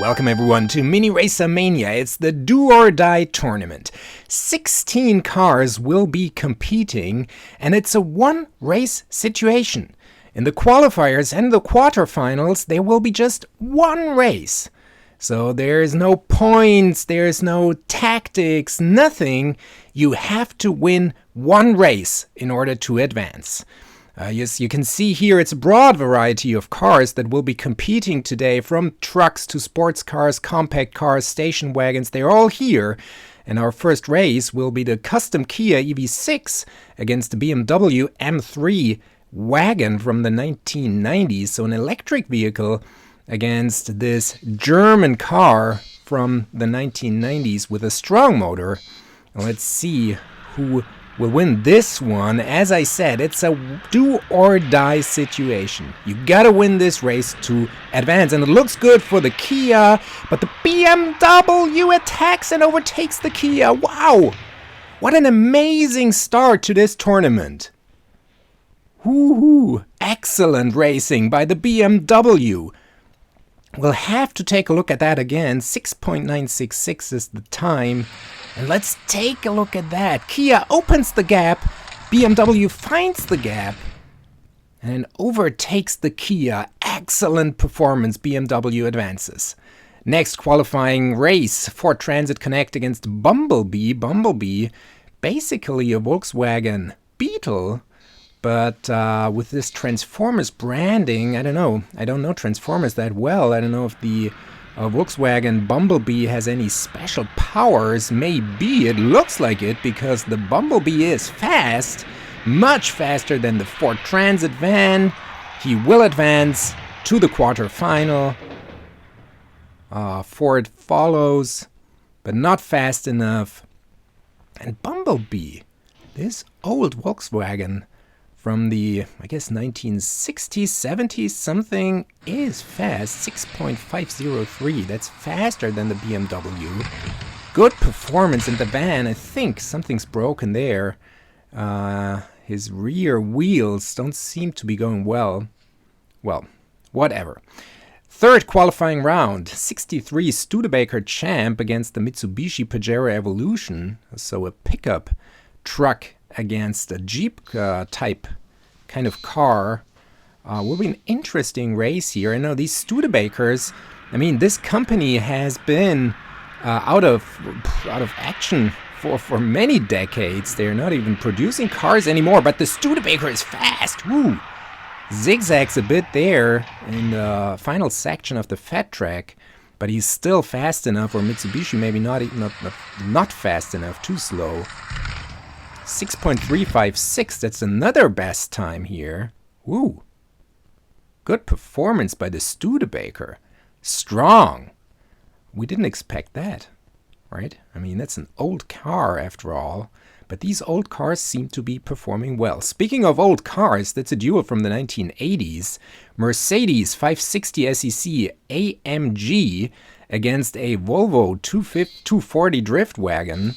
Welcome everyone to Mini Racer Mania. It's the Do or Die tournament. 16 cars will be competing, and it's a one-race situation. In the qualifiers and the quarterfinals, there will be just one race. So there's no points, there's no tactics, nothing. You have to win one race in order to advance. Yes, you can see here it's a broad variety of cars that will be competing today, from trucks to sports cars, compact cars, station wagons. They're all here. And our first race will be the custom Kia EV6 against the BMW M3 wagon from the 1990s. So an electric vehicle against this German car from the 1990s with a strong motor. Let's see who will win this one. As I said, it's a do or die situation. You gotta win this race to advance, and it looks good for the Kia, but the BMW attacks and overtakes the Kia. Wow! What an amazing start to this tournament. Woohoo! Excellent racing by the BMW. We'll have to take a look at that again. 6.966 is the time. And let's take a look at that. Kia opens the gap, BMW finds the gap, and overtakes the Kia. Excellent performance, BMW advances. Next qualifying race, Ford Transit Connect against Bumblebee. Bumblebee, basically a Volkswagen Beetle, but with this Transformers branding, I don't know Transformers that well. I don't know if the Volkswagen Bumblebee has any special powers. Maybe it looks like it, because the Bumblebee is fast, much faster than the Ford Transit van. He will advance to the quarterfinal. Ford follows, but not fast enough. And Bumblebee, this old Volkswagen from the, I guess, 1960s, 70s something, is fast. 6.503. That's faster than the BMW. Good performance in the van. I think something's broken there. His rear wheels don't seem to be going well. Well, whatever. Third qualifying round. 63 Studebaker Champ against the Mitsubishi Pajero Evolution. So a pickup truck against a Jeep type kind of car. Will be an interesting race here. I know these Studebakers, I mean, this company has been out of action for many decades. They're not even producing cars anymore, but the Studebaker is fast. Woo! Zigzags a bit there in the final section of the fat track, but he's still fast enough, or Mitsubishi maybe not fast enough, too slow. 6.356, that's another best time here. Woo! Good performance by the Studebaker. Strong. We didn't expect that, right? I mean, that's an old car after all, but these old cars seem to be performing well. Speaking of old cars, that's a duel from the 1980s. Mercedes 560 SEC AMG against a Volvo 240 drift wagon.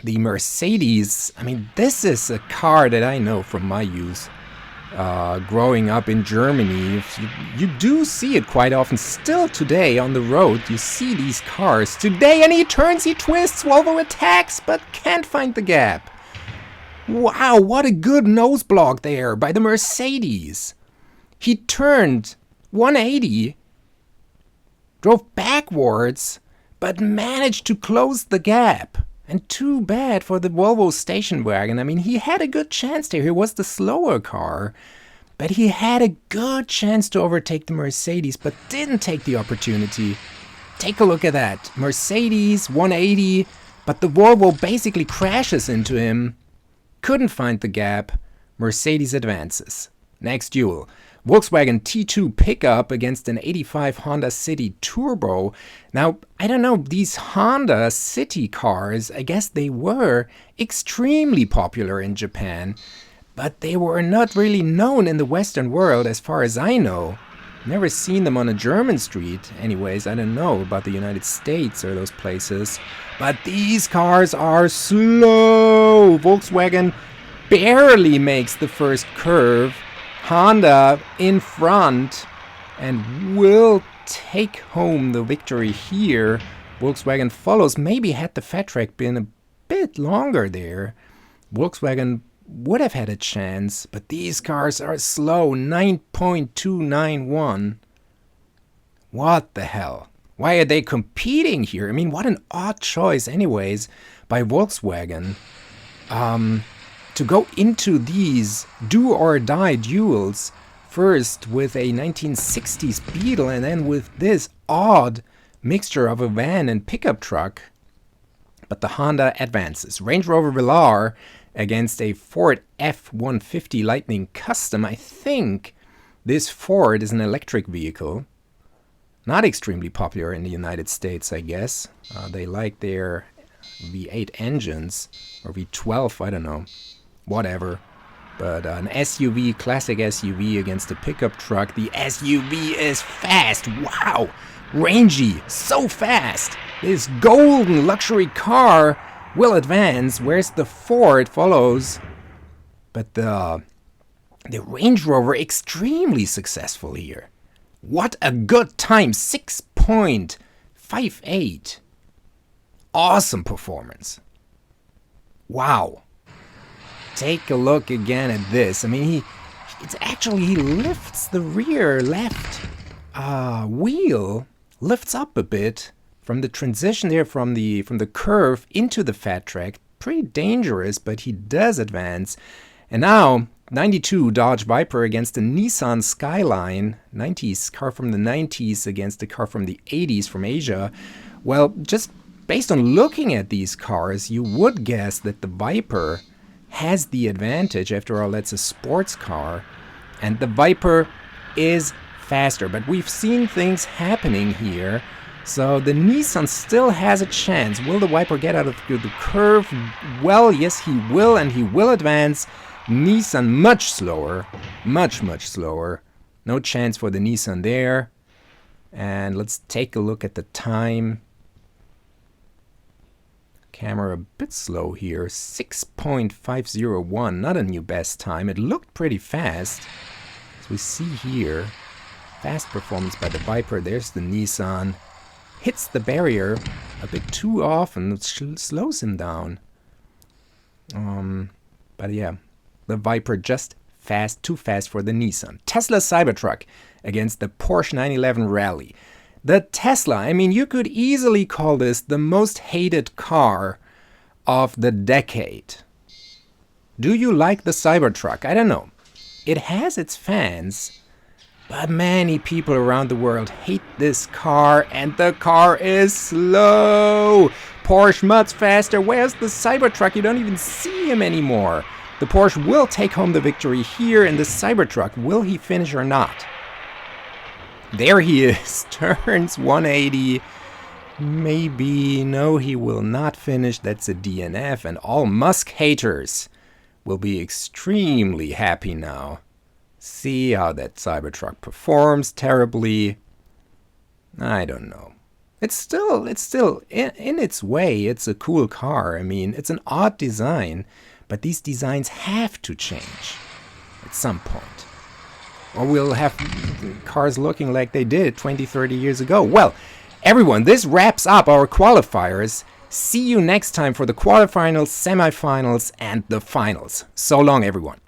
The Mercedes, I mean, this is a car that I know from my youth, growing up in Germany. You do see it quite often. Still today on the road, you see these cars. Today, and he turns, he twists, Volvo attacks, but can't find the gap. Wow, what a good nose block there by the Mercedes. He turned 180, drove backwards, but managed to close the gap. And too bad for the Volvo station wagon. I mean, he had a good chance there. He was the slower car, but he had a good chance to overtake the Mercedes, but didn't take the opportunity. Take a look at that. Mercedes 180, but the Volvo basically crashes into him. Couldn't find the gap. Mercedes advances. Next duel. Volkswagen T2 pickup against an 85 Honda City Turbo. Now, I don't know, these Honda City cars, I guess they were extremely popular in Japan, but they were not really known in the Western world as far as I know. Never seen them on a German street. Anyways, I don't know about the United States or those places. But these cars are slow. Volkswagen barely makes the first curve. Honda in front and will take home the victory here. Volkswagen follows. Maybe had the fat track been a bit longer there, Volkswagen would have had a chance, but these cars are slow. 9.291. What the hell? Why are they competing here? I mean, what an odd choice anyways by Volkswagen to go into these do-or-die duels first with a 1960s Beetle and then with this odd mixture of a van and pickup truck. But the Honda advances. Range Rover Velar against a Ford F-150 Lightning Custom. I think this Ford is an electric vehicle. Not extremely popular in the United States, I guess. They like their V8 engines, or V12, I don't know. Whatever. But an SUV, classic SUV against a pickup truck. The SUV is fast. Wow! Rangy, so fast. This golden luxury car will advance, whereas the Ford follows. But the Range Rover extremely successful here. What a good time, 6.58. Awesome performance. Wow. Take a look again at this. I mean, he lifts the rear left wheel, lifts up a bit from the transition there from the curve into the fat track. Pretty dangerous, but he does advance. And now 92 Dodge Viper against a Nissan Skyline, 90s car from the 90s against a car from the 80s from Asia. Well, just based on looking at these cars, you would guess that the Viper has the advantage. After all, that's a sports car, and the Viper is faster. But we've seen things happening here, so the Nissan still has a chance. Will the Viper get out of the curve? Well, yes, he will, and he will advance. Nissan much slower, much slower. No chance for the Nissan there. And let's take a look at the time. Camera a bit slow here, 6.501, not a new best time. It looked pretty fast, as we see here. Fast performance by the Viper. There's the Nissan. Hits the barrier a bit too often, it slows him down. But yeah, the Viper just too fast for the Nissan. Tesla Cybertruck against the Porsche 911 Rally. The Tesla, I mean, you could easily call this the most hated car of the decade. Do you like the Cybertruck? I don't know. It has its fans, but many people around the world hate this car, and the car is slow. Porsche much faster. Where's the Cybertruck? You don't even see him anymore. The Porsche will take home the victory here, and the Cybertruck, will he finish or not? There he is, turns 180. Maybe, no, he will not finish. That's a DNF, and all Musk haters will be extremely happy now. See how that Cybertruck performs terribly. I don't know. It's still in its way, it's a cool car. I mean, it's an odd design, but these designs have to change at some point. Or we'll have cars looking like they did 20, 30 years ago. Well, everyone, this wraps up our qualifiers. See you next time for the quarterfinals, semifinals, and the finals. So long, everyone.